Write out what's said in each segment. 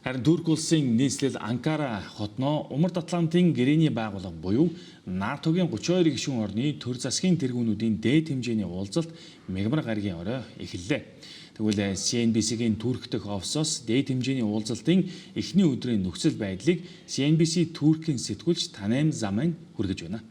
Харин Турк улсын нийслэл Анкара хотноо Умард Атлантын гэрээний байгууллага буюу НАТОгийн 32 гишүүн орны төр засгийн тэргүүнүүдийн дээд хэмжээний уулзалт мягмар гаригийн орой эхэллээ. Тэгвэл CNBC-гийн Турк дахь офсоос дээд хэмжээний уулзалтын эхний өдрийн нөхцөл байдлыг CNBC Туркийн сэтгүүлч Танем Заман хүргэж байна.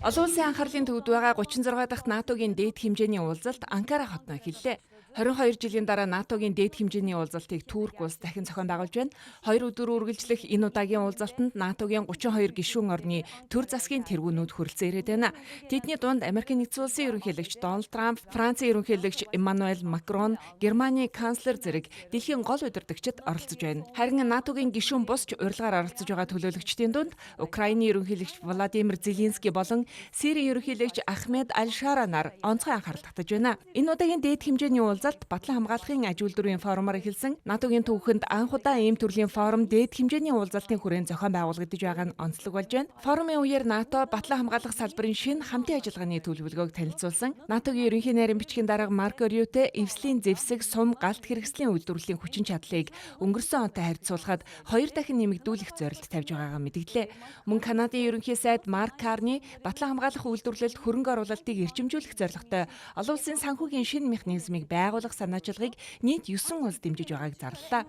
Олон улсын анхаарлын төвд байгаа 36 дахь НАТОгийн дээд хэмжээний уулзалт Анкара хотноо эхэллээ. 22 жилийн дараа НАТОгийн дээд хэмжээний уулзалтыг Турк улс дахин зохион байгуулж байна. 2 өдөр үргэлжлэх энэ удаагийн уулзалтанд НАТОгийн 32 гишүүн орны төр засгийн тэргүүнүүд хүрэлцэн ирээд байна. Тэдний дунд Америкийн нэгдсэн улсын ерөнхийлөгч Дональд Трамп, Францын ерөнхийлөгч Эммануэль Макрон, Германы канцлер зэрэг дэлхийн гол удирдагчид оролцож байна. Харин НАТОгийн гишүүн бусч урилгаар оролцож байгаа төлөөлөгчдийн дунд Украины ерөнхийлөгч Владимир Зеленский болон Сирийн ерөнхийлөгч Ахмед Аль-Шара нар онцгой анхаарал татаж байна. Энэ удаагийн дээд хэмжээний уулзалт Батлан хамгаалахын аж үйлдвэрийн форумаар эхэлсэн. НАТОгийн түүхэнд анх удаа ийм төрлийн форум дээд хэмжээний уулзалтын хүрээнд зохион байгуулагдаж байгаа нь онцлог болж байна. Форумын үеэр НАТО Батлан хамгаалах салбарын шинэ хамтын ажиллагааны төлөвлөгөөг танилцуулсан. НАТОгийн ерөнхий найрын бичгийн дарга Марко Рюте эвслийн зэвсэг, сум, галт хэрэгслийн үйлдвэрлэлийн хүчин чадлыг өнгөрсөн онтой харьцуулахад 2 дахин нэмэгдүүлэх зорилт тавьж байгаагаа мэдгдлээ. Мөн Канадын ерөнхий сайд Марк Карни Батлан хамгаалах үйлдвэрлэлд хөрөнгө оруулалтыг эрчимжүүлэх зорилготой олон улсын санхүүгийн шинэ механизмыг байгуулах санаачилгааг нийт 9 улс дэмжиж байгааг зарлалаа.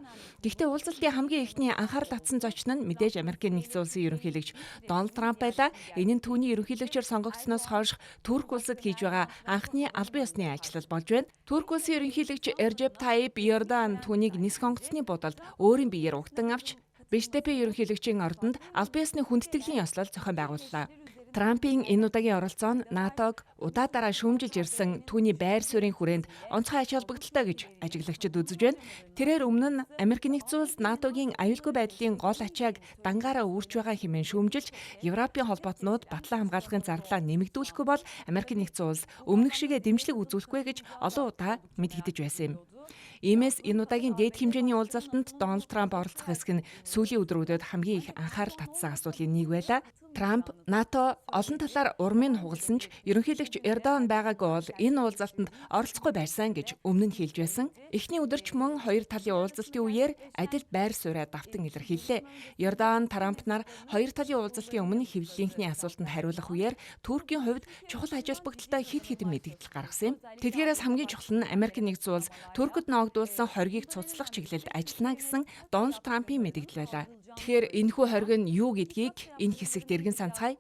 Гэхдээ уулзалтын хамгийн эхний анхаарал татсан зочин нь мэдээж Америкийн нэгдсэн улсын ерөнхийлөгч Дональд Трамп байлаа. Энэ нь түүний ерөнхийлөгчөөр сонгогдсноос хойш Турк улсад хийж байгаа анхны албан ёсны ажил болж байна. Турк улсын ерөнхийлөгч Режеп Таyyip Ердоган түүнийг нисэх онгоцны бодолд өөрийн биеэр угтан авч Бишкекийн ерөнхийлөгчийн ордонд албан ёсны хүндэтгэлийн ёслол зохион байгууллаа. Трампын энэ удаагийн оролцоо нь НАТОг удаа шүүмжилж ирсэн түүний байр суурийн хүрээнд онцгой ач холбогдолтой гэж ажиглагчид үзэж байна. Тэрээр өмнө нь Америкийн нэгдсэн улс НАТОгийн аюулгүй байдлын гол ачааг дангаараа үүрч байгаа хэмээн шүүмжилж Европын холбоотнууд Батлан хамгаалахын зарлаа нэмэгдүүлэхгүй бол Америкийн нэгдсэн улс өмнөх шигээ дэмжлэг үзүүлэхгүй гэж олон удаа мэдэгдэж байсан юм. Иймээс энэ удаагийн дээд хэмжээний уулзалтанд Дональд Трамп оролцох хэсэг нь сүүлийн өдрүүдэд хамгийн их анхаарал татсан асуудлын нэг байлаа. Трамп НАТО олон талаар урмыг хугалсан ч ерөнхийлөгч Ердоган байгаагүй бол энэ уулзалтанд оролцохгүй байсан гэж өмнө нь хэлж байсан. Эхний өдөрч мөн хоёр талын уулзалтын үеэр адил байр сууриа давтан илэрхийллээ. Ердоган Трамп нар хоёр талын уулзалтын өмнө хэвлэлийнхний асуултанд хариулах үеэр Туркийн хувьд чухал аж холбогдолтой хэд хэдэн мэдээлэл гаргасан юм. Тэдгээрээс хамгийн чухал нь Америкийн нэгдсэн улс Туркид ногдуулсан хоргийг цуцлах чиглэлд ажиллана гэсэн Дональд Трампын мэдээлэл байлаа. Тэгэхээр энэхүү хориг нь юу гэдгийг энэ хэсэгт эргэн санацгаая.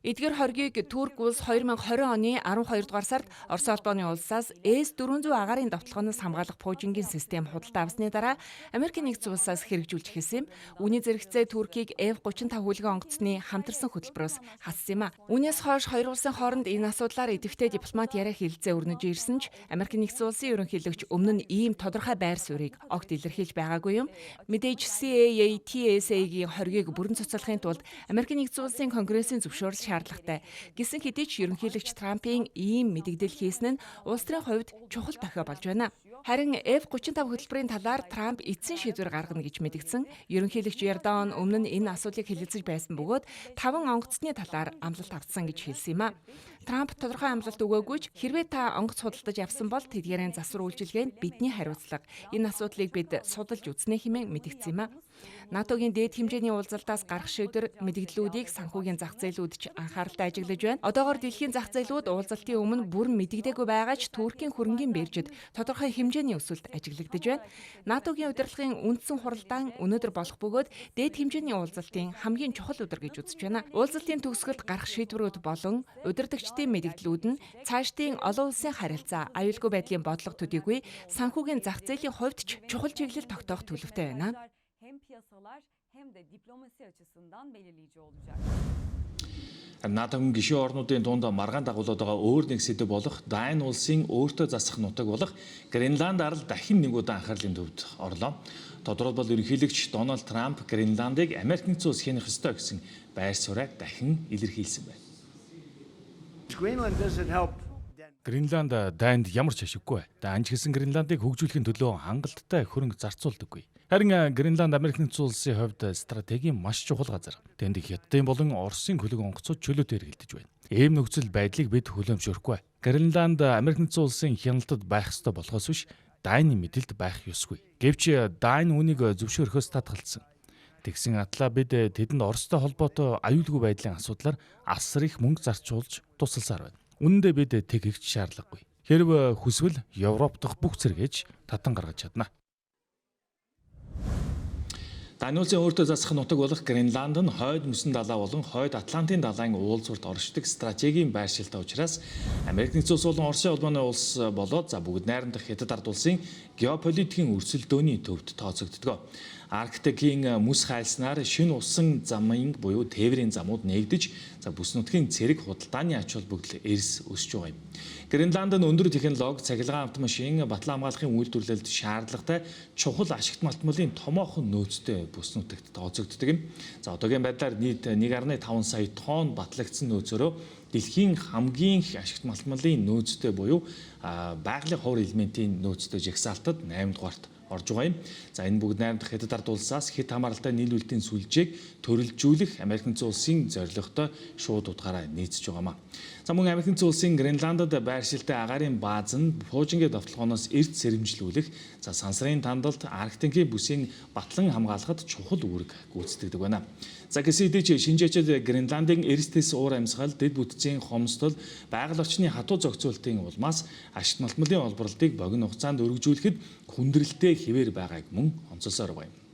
Эдгээр хоргийг Турк улс 2020 оны 12 дугаар сард Орос улбаны улсаас С-400 агаарын довтлогоноос хамгаалах пуужингийн систем худалдаа авсны дараа Америкийн нэгдсэн улсаас хэрэгжүүлж эхэлсэн юм. Үүний зэрэгцээ Туркийг F-35 хүлгэн онгоцны хамтарсан хөтөлбөрөөс хассан юм а. Үүнээс хойш хоёр улсын хооронд энэ асуудлаар идэвхтэй дипломат яриа хэлэлцээ өрнөж ирсэн ч Америкийн нэгдсэн улсын ерөнхийлөгч өмнө нь ийм тодорхой байр суурийг огт илэрхийлж байгаагүй юм. Мэдээж CAATSA-гийн хоргийг бүрэн цуцлахын тулд Америкийн нэгдсэн улсын конгрессийн зөвшөөрөл шаардлагатай. Гэсэн хэдий ч ерөнхийлөгч Трампын ийм мэдэгдэл хийсэн нь улс төрийн хувьд чухал тохио болж байна. Харин F-35 хөтөлбөрийн талаар Трамп эцсийн шийдвэр гаргана гэж мэдгдсэн. Ерөнхийлөгч Ердоган өмнө нь энэ асуудлыг хэлэлцэж байсан бөгөөд 5 онгоцны талаар амлалт авсан гэж хэлсэн юм а. Трамп тодорхой амлалт өгөөгүй ч хэрвээ та онгоц худалдаж авсан бол тэдгээрийн засвар үйлчилгээ нь бидний хариуцлага. Энэ асуудлыг бид судалж үзнэ хэмээн мэдгдсэн юм а. НАТОгийн дээд хэмжээний уулзалтаас гарах шийдвэр мэдээллүүдийг санхүүгийн зах зээлүүд ч анхааралтай ажиглаж байна. Одоогоор дэлхийн зах зээлүүд уулзалтын өмнө бүрэн мэдэгдээгүй байгаа ч Туркийн хөрөнгийн биржид тодорхой хэмжээний өсөлт ажиглагдаж байна. НАТОгийн удирдлагын үндсэн хуралдаан өнөөдөр болох бөгөөд дээд хэмжээний уулзалтын хамгийн чухал өдөр гэж үзэж байна. Уулзалтын төгсгөлд гарах шийдвэрүүд болон удирдагчдын мэдээллүүд нь цаашдын олон улсын харилцаа, аюулгүй байдлын бодлого төдийгүй санхүүгийн зах зээлийн хувьд ч чухал чиглэл тогтоох төлөвтэй байна. Hem piyasalar hem de diplomasi açısından belirleyici olacak. НАТОгийн гишүүн орнуудын дунд маргаан дагуулад байгаа өөр нэг сэдэв болох Дайн улсын өөртөө засах нутаг болох Гренланд арал дахин нэг удаа анхаарлын төвд орлоо. Тодорхойлбол ерөнхийлөгч Дональд Трамп Гренландыг Америк нэгдсэн улс хянах ёстой гэсэн байр сууриаг дахин илэрхийлсэн байна. Гренланд Дайнд ямар ч ашиггүй. Данж гэсэн Гренландыг хөгжүүлэхийн төлөө хангалттай хөрөнгө зарцуулдаггүй. Харин Гренланд Америк нэгдсэн улсын хувьд стратегийн маш чухал газар. Тэнд Хятадын болон Оросын хөлөг онгоцууд чөлөөтэй эргэлдэж байна. Ийм нөхцөл байдлыг бид хүлээмжшөөрөхгүй. Гренланд Америк нэгдсэн улсын хяналтад байх ёстой болохоос биш Дайны мэдэлд байх ёсгүй. Гэвч Дайн үүнийг зөвшөөрөхөөс татгалцсан. Тэгсэн атла бид тэдэнд Оростой холбоотой аюулгүй байдлын асуудлаар асар их мөнгө зарцуулж тусалсаар байна. Үүн дээр бид тэгэгч шаардлагагүй. Хэрв хүсвэл Европ дахь бүх зэрэгж татан гаргаж чадна. Даны улсын өөртөө засах нутаг болох Гренланд нь хойд мөсөн далай болон хойд Атлантын далайн уулзуурт оршдог стратегийн байршилтай учраас Америк нэгдсэн улс болон Оросын холбооны улс болоод бүгд найрамдах Хятад ард улсын геополитикийн өрсөлдөөний төвд тооцогддог. Арктикийн мөс хайлснаар шинэ усан замын буюу тээврийн замууд нээгдэж бүс нутгийн цэрэг худалдааны ач холбогдол эрс өсөж байгаа юм. Гренланд нь өндөр технологи, цахилгаан автомашин, батлан хамгаалахын үйлдвэрлэлд шаардлагатай чухал ашигт малтмалын томоохон нөөцтэй бүс нутагт тооцогддог юм. Одоогийн байдлаар нийт 1.5 сая тонн батлагдсан нөөцөөрөө дэлхийн хамгийн их ашигт малтмалын нөөцтэй буюу байгалийн ховор элементийн нөөцтэй жагсаалтад 8 дугаарт орж байгаа юм. Энэ бүгд найрамдах Хятад ард улсаас хэд хамааралтай нийлүүлэлтийн сүлжээг төрөлжүүлэх Америк нэгдсэн улсын зорилготой шууд утгаараа нийцэж байгаамаа. Мөн Америк нэгдсэн улсын Гренландад байршилтай агаарын бааз нь Фужингийн довтлогоноос эрт сэрэмжлүүлэх, сансрын тандалд Арктикийн бүсийн батлан хамгаалахад чухал үүрэг гүйцэтгэдэг байна. Гэсэдэж шинжээчид Гренландын эрсдэс уур амьсгал, дэд бүтцийн хомсдол, байгаль орчны хатуу зохицуултын улмаас ашигт малтмалын олборлтыг богино хугацаанд өргөжүүлэхэд хүндрэлтэй хэвээр байгааг мөн онцолсоор байна.